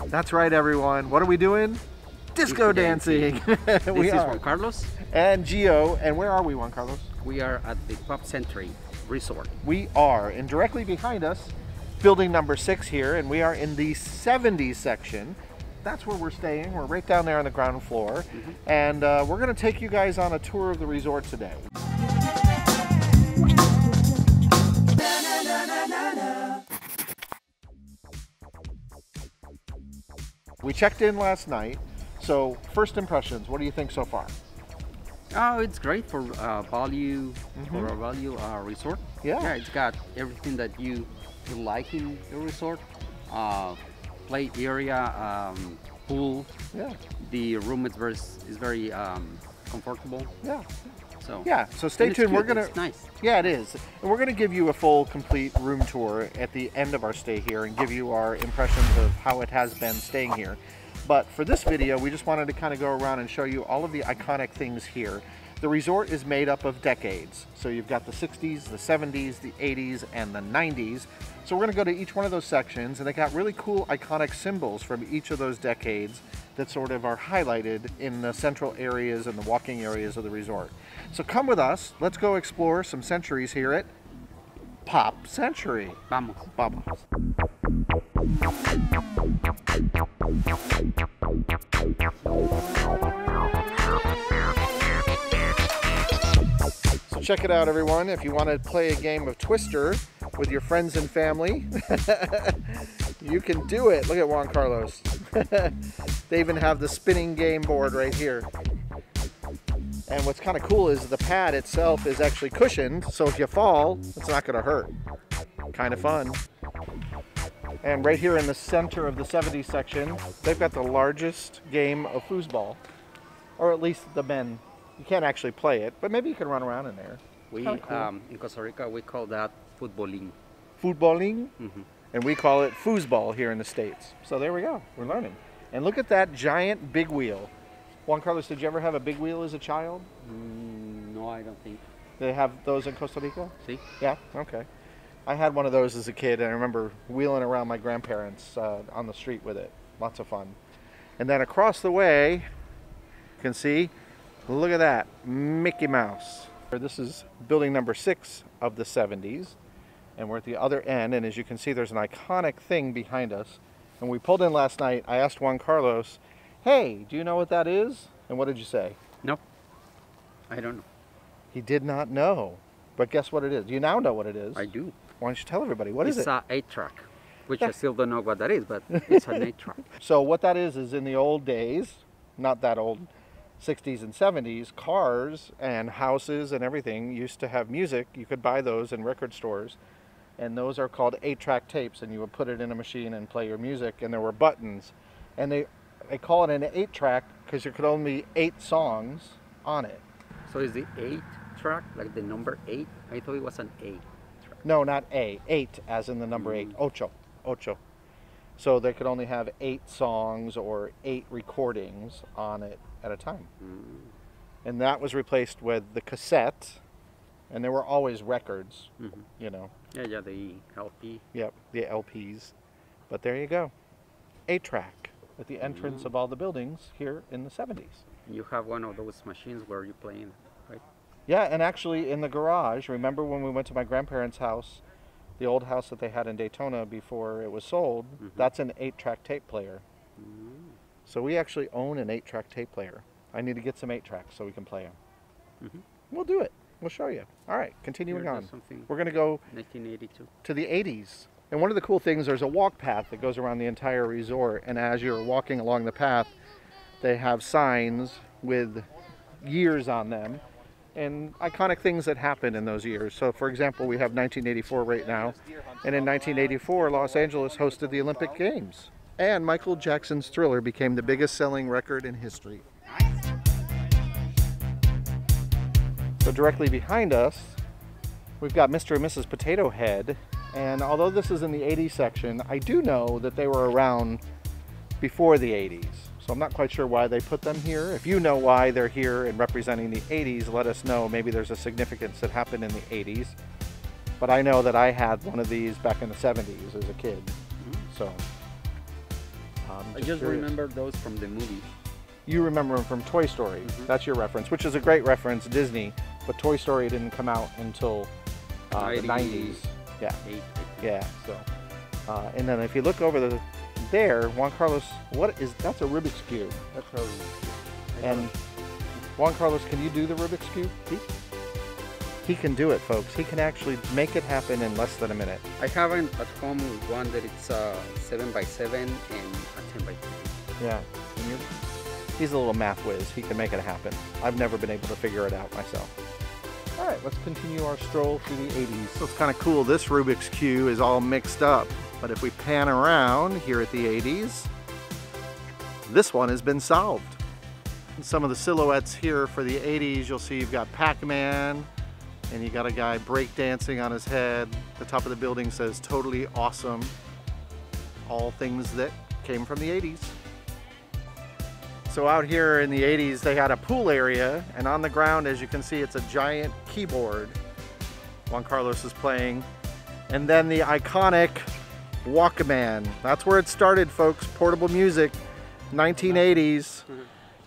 That's right, everyone. What are we doing? Disco dancing. This is Juan Carlos. And Gio. And where are we, Juan Carlos? We are at the Pop Century Resort. We are. And directly behind us, building number 6 here, and we are in the 70s section. That's where we're staying. We're right down there on the ground floor. And we're going to take you guys on a tour of the resort today. We checked in last night, so first impressions, what do you think so far? Oh, it's great for value, for a value resort. Yeah, it's got everything that you like in the resort. Play area, pool. Yeah. The room is very comfortable. Yeah. So stay tuned. We're gonna. It's nice. Yeah, it is. And we're gonna give you a full, complete room tour at the end of our stay here and give you our impressions of how it has been staying here. But for this video, we just wanted to kind of go around and show you all of the iconic things here. The resort is made up of decades. So you've got the 60s, the 70s, the 80s, and the 90s. So we're gonna go to each one of those sections, and they got really cool iconic symbols from each of those decades that sort of are highlighted in the central areas and the walking areas of the resort. So come with us, let's go explore some centuries here at Pop Century. Vamos. Vamos. So check it out, everyone. If you want to play a game of Twister with your friends and family, you can do it. Look at Juan Carlos. They even have the spinning game board right here. And what's kind of cool is the pad itself is actually cushioned, so if you fall, it's not going to hurt. Kind of fun. And right here in the center of the 70s section, they've got the largest game of foosball. Or at least the men. You can't actually play it, but maybe you can run around in there. We cool. In Costa Rica, we call that footballing. Footballing? And we call it foosball here in the States. So there we go. We're learning. And look at that giant big wheel. Juan Carlos, did you ever have a big wheel as a child? No, I don't think. They have those in Costa Rica? See? Yeah, okay. I had one of those as a kid, and I remember wheeling around my grandparents on the street with it. Lots of fun. And then across the way, you can see, look at that, Mickey Mouse. This is building number 6 of the 70s, and we're at the other end, and as you can see, there's an iconic thing behind us. And we pulled in last night, I asked Juan Carlos, hey, do you know what that is? And what did you say? No, I don't know. He did not know. But guess what it is? Do you now know what it is? I do. Why don't you tell everybody? What is it? It's an 8-track, which I still don't know what that is, but it's an 8-track. So what that is in the old days, not that old, 60s and 70s, cars and houses and everything used to have music. You could buy those in record stores. And those are called 8-track tapes, and you would put it in a machine and play your music, and there were buttons. And they call it an 8-track because there could only be 8 songs on it. So is the 8-track like the number 8? I thought it was an 8-track. No, not A. 8 as in the number 8. Ocho. So they could only have 8 songs or 8 recordings on it at a time. And that was replaced with the cassette. And there were always records, you know. Yeah, the LP. Yep, the LPs. But there you go. 8-track at the entrance of all the buildings here in the 70s. You have one of those machines where you're playing, right? Yeah, and actually in the garage, remember when we went to my grandparents' house, the old house that they had in Daytona before it was sold, that's an 8-track tape player. So we actually own an 8-track tape player. I need to get some 8-tracks so we can play them. We'll do it. We'll show you. All right, continuing on. We're going to go 1982 to the 80s. And one of the cool things, there's a walk path that goes around the entire resort. And as you're walking along the path, they have signs with years on them and iconic things that happened in those years. So, for example, we have 1984 right now. And in 1984, Los Angeles hosted the Olympic Games. And Michael Jackson's Thriller became the biggest selling record in history. So directly behind us, we've got Mr. and Mrs. Potato Head. And although this is in the 80s section, I do know that they were around before the 80s. So I'm not quite sure why they put them here. If you know why they're here and representing the 80s, let us know. Maybe there's a significance that happened in the 80s. But I know that I had one of these back in the 70s as a kid. So I just remember those from the movie. You remember them from Toy Story. That's your reference, which is a great reference, Disney. But Toy Story didn't come out until the 90s. Yeah. Yeah. So, and then if you look over there, Juan Carlos, that's a Rubik's Cube. That's a Rubik's Cube. And Juan Carlos, can you do the Rubik's Cube? He can do it, folks. He can actually make it happen in less than a minute. I haven't at home one that it's 7x7 and a 10x10. Yeah. He's a little math whiz. He can make it happen. I've never been able to figure it out myself. All right, let's continue our stroll through the 80s. So it's kind of cool. This Rubik's Cube is all mixed up. But if we pan around here at the 80s, this one has been solved. And some of the silhouettes here for the 80s, you'll see you've got Pac-Man, and you got a guy breakdancing on his head. The top of the building says "Totally Awesome." All things that came from the 80s. So out here in the 80s, they had a pool area, and on the ground, as you can see, it's a giant keyboard. Juan Carlos is playing. And then the iconic Walkman. That's where it started, folks. Portable music, 1980s.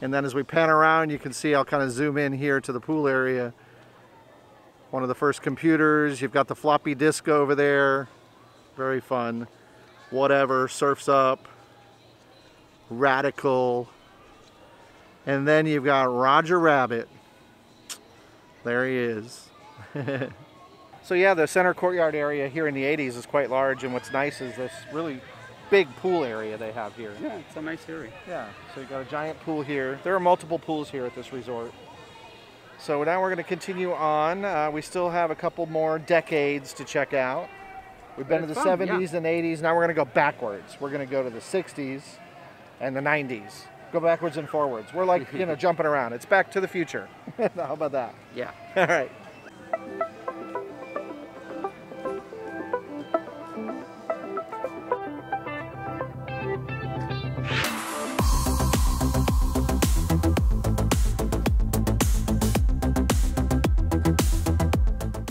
And then as we pan around, you can see, I'll kind of zoom in here to the pool area. One of the first computers. You've got the floppy disk over there. Very fun. Whatever, Surf's Up. Radical. And then you've got Roger Rabbit. There he is. So yeah, the center courtyard area here in the 80s is quite large, and what's nice is this really big pool area they have here. Yeah, it's a nice area. Yeah, so you've got a giant pool here. There are multiple pools here at this resort. So now we're going to continue on. We still have a couple more decades to check out. We've been to the 70s and 80s. Now we're going to go backwards. We're going to go to the 60s and the 90s. Go backwards and forwards. We're like, jumping around. It's Back to the Future. How about that? Yeah. All right.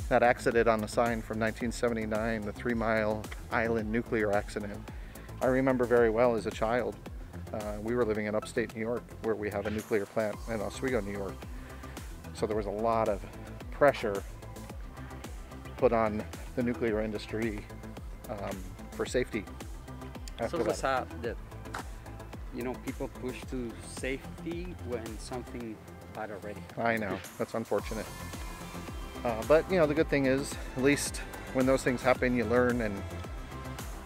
That accident on the sign from 1979, the 3 Mile Island nuclear accident, I remember very well as a child. We were living in upstate New York, where we have a nuclear plant in Oswego, New York. So there was a lot of pressure put on the nuclear industry for safety. So it's sad that people push to safety when something bad already. I know, that's unfortunate. But the good thing is, at least when those things happen, you learn and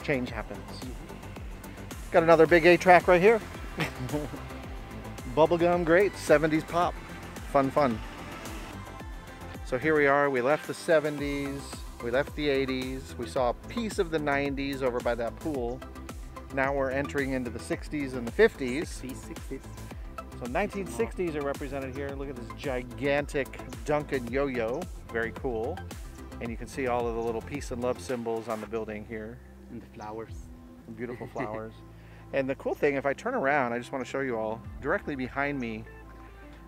change happens. Got another big 8-track right here. Bubblegum, great, 70s pop. Fun. So here we are, we left the 70s, we left the 80s, we saw a piece of the 90s over by that pool. Now we're entering into the 60s and the 50s. 60s. So 1960s are represented here. Look at this gigantic Duncan yo-yo, very cool. And you can see all of the little peace and love symbols on the building here. And the flowers. Some beautiful flowers. And the cool thing, if I turn around, I just want to show you all, directly behind me,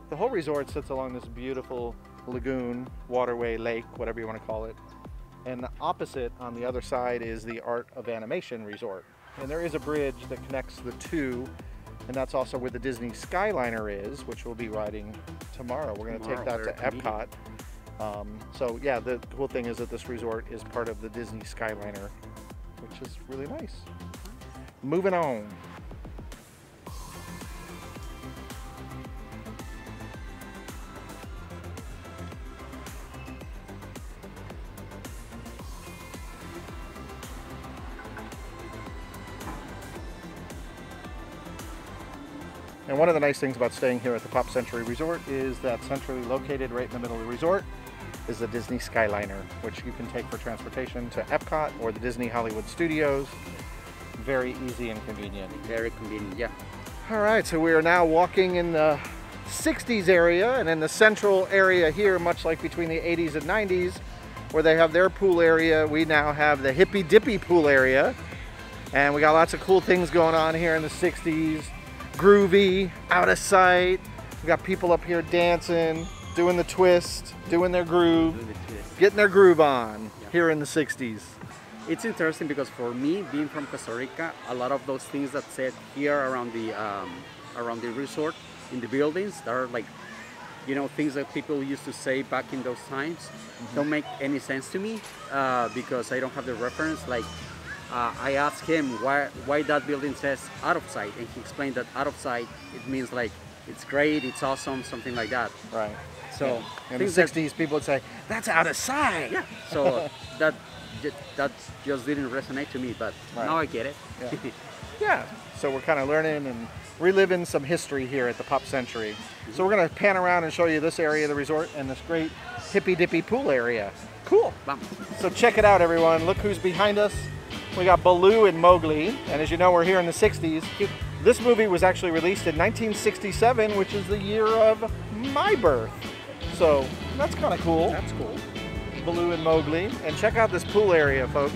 the whole resort sits along this beautiful lagoon, waterway, lake, whatever you want to call it. And the opposite, on the other side, is the Art of Animation Resort. And there is a bridge that connects the two, and that's also where the Disney Skyliner is, which we'll be riding tomorrow. We're going to take that to EPCOT. So yeah, the cool thing is that this resort is part of the Disney Skyliner, which is really nice. Moving on. And one of the nice things about staying here at the Pop Century Resort is that centrally located right in the middle of the resort is the Disney Skyliner, which you can take for transportation to EPCOT or the Disney Hollywood Studios. Very easy and convenient. Very convenient, yeah. All right, so we are now walking in the 60s area, and in the central area here, much like between the 80s and 90s, where they have their pool area, we now have the hippy dippy pool area. And we got lots of cool things going on here in the 60s. Groovy, out of sight. We got people up here dancing, doing the twist, doing their groove, getting their groove on here in the 60s. It's interesting because for me, being from Costa Rica, a lot of those things that said here around the resort, in the buildings, that are like, you know, things that people used to say back in those times, don't make any sense to me because I don't have the reference. Like, I asked him why that building says out of sight, and he explained that out of sight, it means like it's great, it's awesome, something like that. Right. So in the 60s, people would say, that's out of sight. Yeah. So that just didn't resonate to me, but now I get it. Yeah. Yeah. So we're kind of learning and reliving some history here at the Pop Century. So we're going to pan around and show you this area of the resort and this great hippy-dippy pool area. Cool. Bam. So check it out, everyone. Look who's behind us. We got Baloo and Mowgli. And as you know, we're here in the 60s. This movie was actually released in 1967, which is the year of my birth. So that's kind of cool. That's cool. Baloo and Mowgli. And check out this pool area, folks.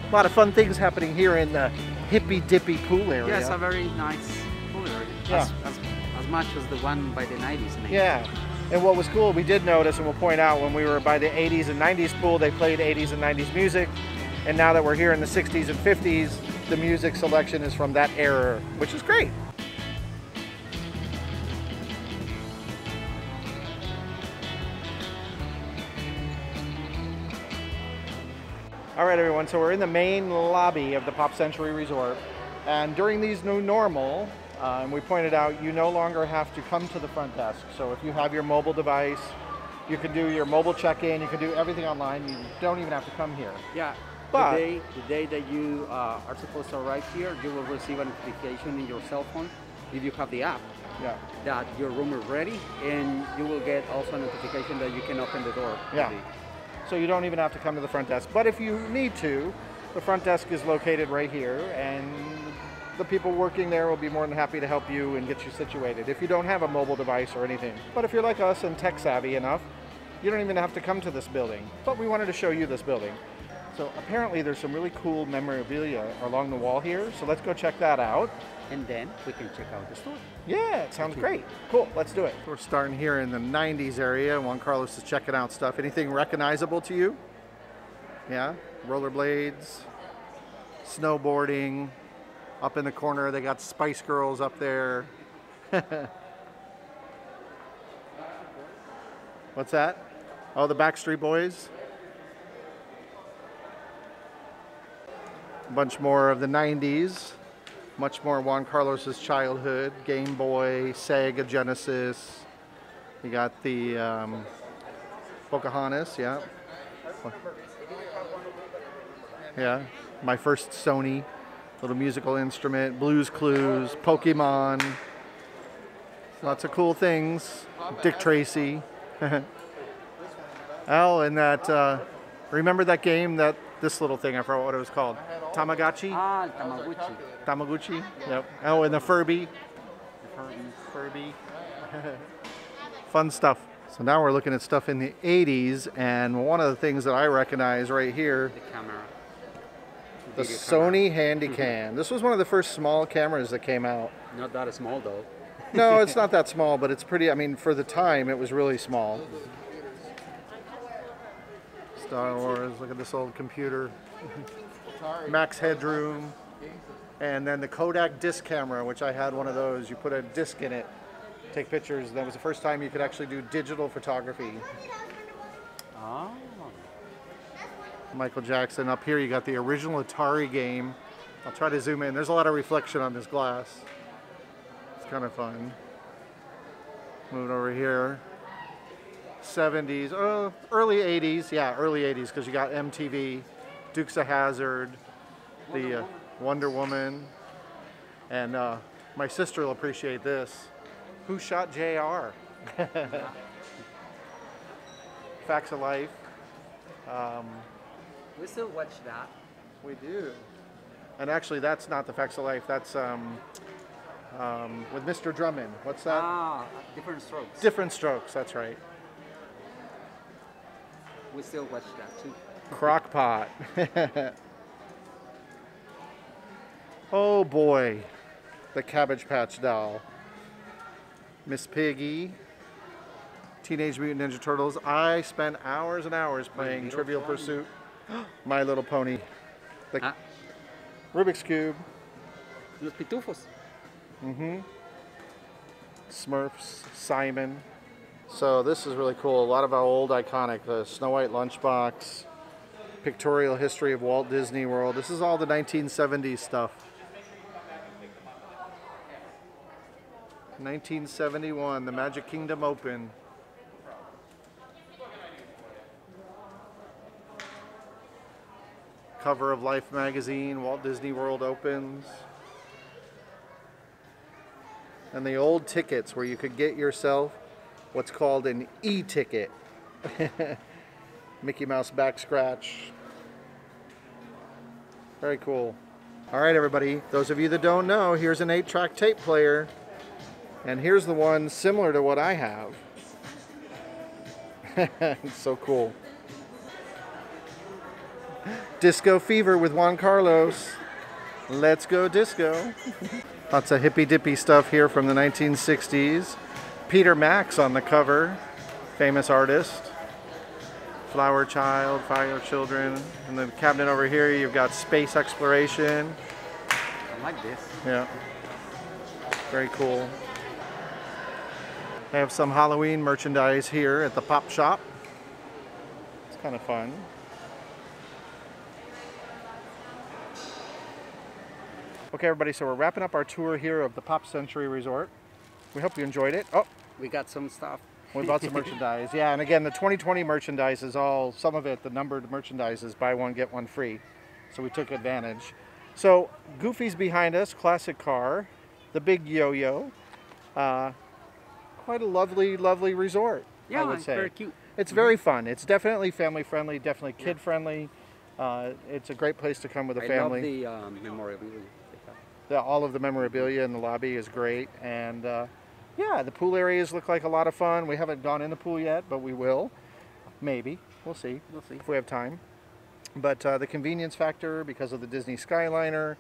A lot of fun things happening here in the hippy-dippy pool area. Yeah, it's a very nice pool area. Yeah. As much as the one by the 90s. Maybe. Yeah. And what was cool, we did notice, and we'll point out, when we were by the 80s and 90s pool, they played 80s and 90s music. And now that we're here in the 60s and 50s, the music selection is from that era, which is great. All right, everyone, so we're in the main lobby of the Pop Century Resort. And during these new normal, and we pointed out, you no longer have to come to the front desk. So if you have your mobile device, you can do your mobile check-in, you can do everything online. You don't even have to come here. Yeah, but the day that you are supposed to arrive here, you will receive a notification in your cell phone, if you have the app, that your room is ready, and you will get also a notification that you can open the door. Yeah. So you don't even have to come to the front desk. But if you need to, the front desk is located right here, and the people working there will be more than happy to help you and get you situated if you don't have a mobile device or anything. But if you're like us and tech savvy enough, you don't even have to come to this building. But we wanted to show you this building. So apparently there's some really cool memorabilia along the wall here, so let's go check that out. And then we can check out the store. Yeah, it sounds great. Cool, let's do it. We're starting here in the 90s area. Juan Carlos is checking out stuff. Anything recognizable to you? Yeah, rollerblades, snowboarding. Up in the corner, they got Spice Girls up there. What's that? Oh, the Backstreet Boys. A bunch more of the 90s. Much more Juan Carlos's childhood. Game Boy, Sega Genesis. You got the Pocahontas, yeah. Yeah, my first Sony little musical instrument, Blues Clues, Pokemon. Lots of cool things. Dick Tracy. Oh, and that, remember that game, this little thing, I forgot what it was called. Tamagotchi? Ah, Tamagotchi. Tamagotchi? Yep. Oh, and the Furby. Furby. Fun stuff. So now we're looking at stuff in the 80s, and one of the things that I recognize right here, The camera. the Sony Handycam. This was one of the first small cameras that came out. Not that small though. No, it's not that small, but it's pretty, I mean, for the time, it was really small. Star Wars, look at this old computer. Max Headroom. And then the Kodak disc camera, which I had one of those. You put a disc in it, take pictures. That was the first time you could actually do digital photography. Oh. Michael Jackson. Up here you got the original Atari Game. I'll try to zoom in. There's a lot of reflection on this glass. It's kind of fun. Moving over here. 70s, early 80s. Yeah, early 80s, because you got MTV, Dukes of Hazzard, the Wonder Woman. And my sister will appreciate this. Who Shot JR? Facts of Life. We still watch that. We do. And actually, that's not the Facts of Life. That's with Mr. Drummond. What's that? Ah, Different Strokes. Different Strokes, that's right. We still watch that too. Crock-Pot. Oh boy. The Cabbage Patch Doll. Miss Piggy. Teenage Mutant Ninja Turtles. I spent hours and hours playing Trivial Pursuit. My Little Pony. The Rubik's Cube. Los Pitufos. Smurfs, Simon. So this is really cool. A lot of our old iconic, the Snow White lunchbox, pictorial history of Walt Disney World. This is all the 1970s stuff. 1971, the Magic Kingdom opened. Cover of Life magazine, Walt Disney World opens. And the old tickets where you could get yourself what's called an e-ticket. Mickey Mouse back scratch. Very cool. All right, everybody, those of you that don't know, here's an 8-track tape player. And here's the one similar to what I have. It's so cool. Disco Fever with Juan Carlos. Let's go disco. Lots of hippy dippy stuff here from the 1960s. Peter Max on the cover, famous artist. Flower Child, Fire Children. And the cabinet over here, you've got space exploration. I like this. Yeah. Very cool. They have some Halloween merchandise here at the Pop Shop. It's kind of fun. Okay, everybody, so we're wrapping up our tour here of the Pop Century Resort. We hope you enjoyed it. Oh, we got some stuff. We bought some merchandise. Yeah, and again, the 2020 merchandise is all, some of it, the numbered merchandise is buy one, get one free. So we took advantage. So Goofy's behind us, classic car, the big yo-yo. Quite a lovely, lovely resort, yeah, I would say. Very cute. It's very fun. It's definitely family friendly, definitely kid friendly. It's a great place to come with a family. I love the memorabilia. All of the memorabilia in the lobby is great, and yeah, the pool areas look like a lot of fun. We haven't gone in the pool yet, but we will. Maybe. We'll see. We'll see if we have time. But the convenience factor, because of the Disney Skyliner,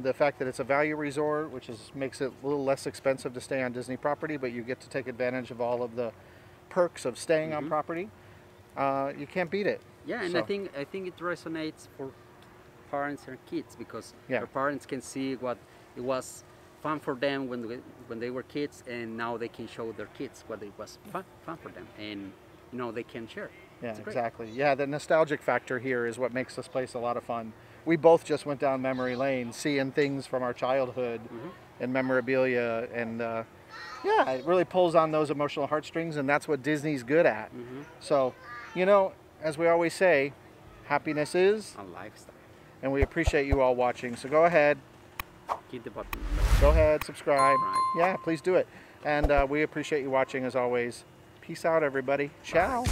the fact that it's a value resort, which makes it a little less expensive to stay on Disney property, but you get to take advantage of all of the perks of staying on property. You can't beat it. Yeah, and so. I think it resonates for parents and kids, because their parents can see what it was fun for them when they were kids, and now they can show their kids what it was fun for them, and you know, they can share. Yeah, exactly. Yeah, the nostalgic factor here is what makes this place a lot of fun. We both just went down memory lane, seeing things from our childhood and memorabilia, and yeah, it really pulls on those emotional heartstrings, and that's what Disney's good at. So, you know, as we always say, happiness is a lifestyle. And we appreciate you all watching. So go ahead. Hit the button. Go ahead, subscribe. Yeah, please do it. And we appreciate you watching as always. Peace out, everybody. Ciao.